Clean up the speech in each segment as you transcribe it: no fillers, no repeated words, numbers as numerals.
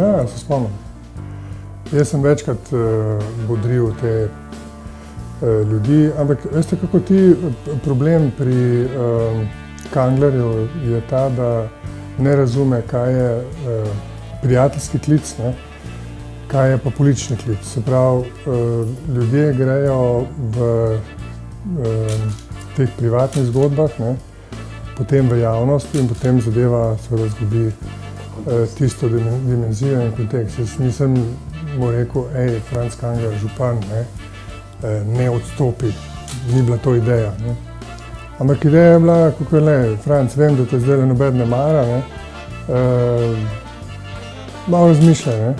Ja, se spomnim. Jaz sem večkrat bodril te ljudi, ampak veste, kako ti problem pri Kanglerju je ta, da ne razume, kaj je prijateljski klic, ne? Kaj je pa politični klic. Se pravi, ljudje grejo v teh privatnih zgodbah, ne? Potem v javnosti in potem zadeva seveda izgubi tisto dimenzijo in kontekst. Jaz nisem mu rekel, Franc Kangler, župan, ne odstopi, ni bila to ideja. Ne? Ampak ideja je bila, kako je, Franc, vem, da te zdaj noben ne mara, ne? Malo razmišljaj, ne?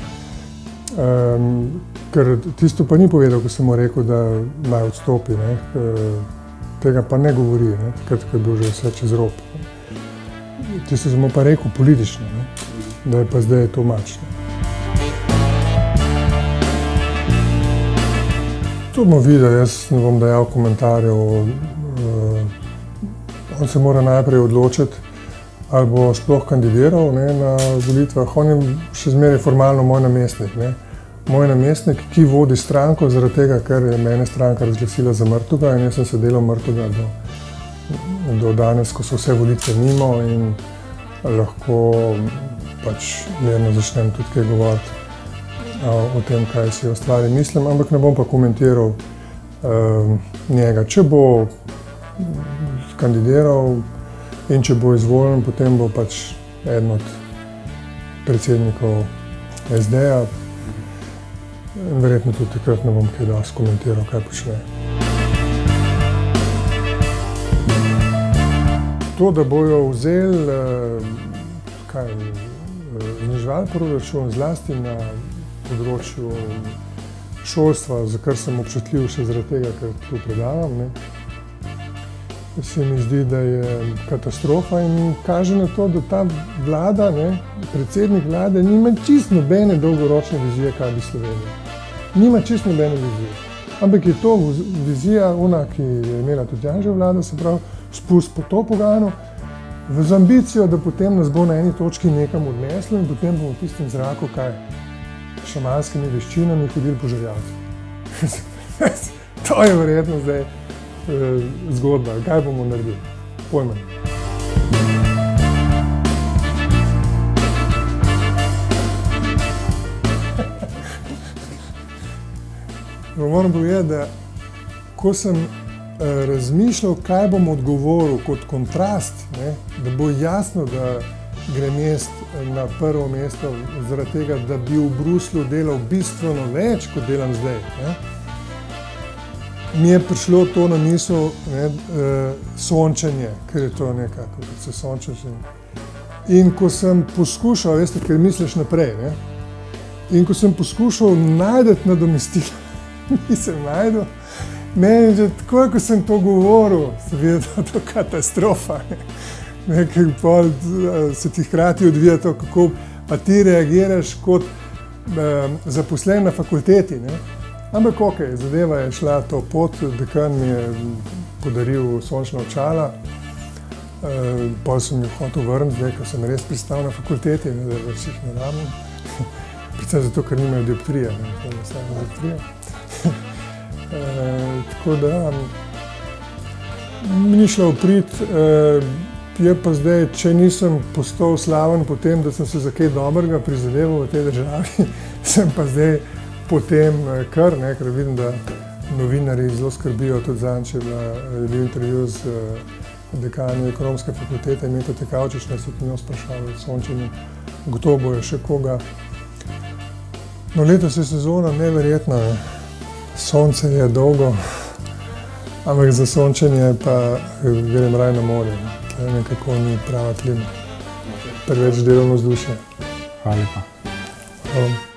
Ker tisto pa ni povedal, ko sem mu rekel, da naj odstopi, ne? Tega pa ne govori, ne? Takrat, ko je bil že vse čez rob. Tisto sem mu pa rekel politično, ne? Da je pa zdaj to mačno. To bomo videli, jaz ne bom dajal komentarjev. On se mora najprej odločiti, ali bo sploh kandidiral, ne, na volitvah. On je še zmeraj formalno moj namestnik. Ne. Moj namestnik, ki vodi stranko, zaradi tega, ker je mene stranka razglasila za mrtvega in jaz sem se delal mrtvega do danes, ko so vse volitve mimo in lahko pač mirno začnem tudi kaj govoriti o tem, kaj si o stvari mislim, ampak ne bom pa komentiral njega. Če bo kandidiral in če bo izvoljen, potem bo pač eden od predsednikov SD-ja. Verjetno tudi takrat ne bom kaj dosti komentiral, kaj počne. To, da bojo vzeli, zniževali proračun zlasti na področju šolstva, za kar sem občutljiv še zaradi tega, ker tu predavam, ne. Se mi zdi, da je katastrofa in kaže na to, da ta vlada, ne, predsednik vlade, nima čisto nobene dolgoročne vizije, kaj bi Slovenija. Nima čisto nobene vizije. Ampak je to vizija, ona, ki je imela tudi Janševa vlada, se pravi, spust po to pogajano, z ambicijo, da potem nas bo na eni točki nekam odneslo in potem bomo v tistem zraku, šamanskimi veščinami hodili po žerjavcu. To je verjetno zdaj zgodba. Kaj bomo naredili? Pojma. Moram povedati, da ko sem razmišljal, kaj bom odgovoril kot kontrast, ne, da bo jasno, da grem jaz na prvo mesto zaradi tega, da bi v Bruslju delal bistveno več, kot delam zdaj. Ne. Mi je prišlo to na misel, sončenje, ker je to nekako, kot se sončaš. In ko sem poskušal, veste, ker misliš naprej, ne, in ko sem poskušal najdeti nadomestilo, nisem najdel, meni že takoj, ko sem to govoril, sem videl, da je to katastrofa. Ker pol se ti hkrati odvija to, kako pa ti reagiraš kot zaposlen na fakulteti. Ne? Ampak okej, zadeva je šla to pot, dekan mi je podaril sončna očala, pol sem jih hotel vrniti, zdaj, ko sem res pristal na fakulteti, da več jih ne rabim. Predvsem zato, ker nimajo dioptrije, tako da mi ni šlo v prid. Je pa zdaj, če nisem postal slaven po tem, da sem se za kaj dobrega prizadeval v tej državi, sem pa zdaj potem kar, ker vidim, da novinarji zelo skrbijo, tudi zadnjič je bil intervju z dekanjo ekonomske fakultete, Meto Tekavčič, nas so njo sprašali o sončenju, gotovo bojo še koga. No, letos je sezona neverjetna, sonce je dolgo, ampak za sončenje pa grem raje na morje. Nekako ni prava klima. Preveč delovno vzdušje. Hvala lepa. Hvala.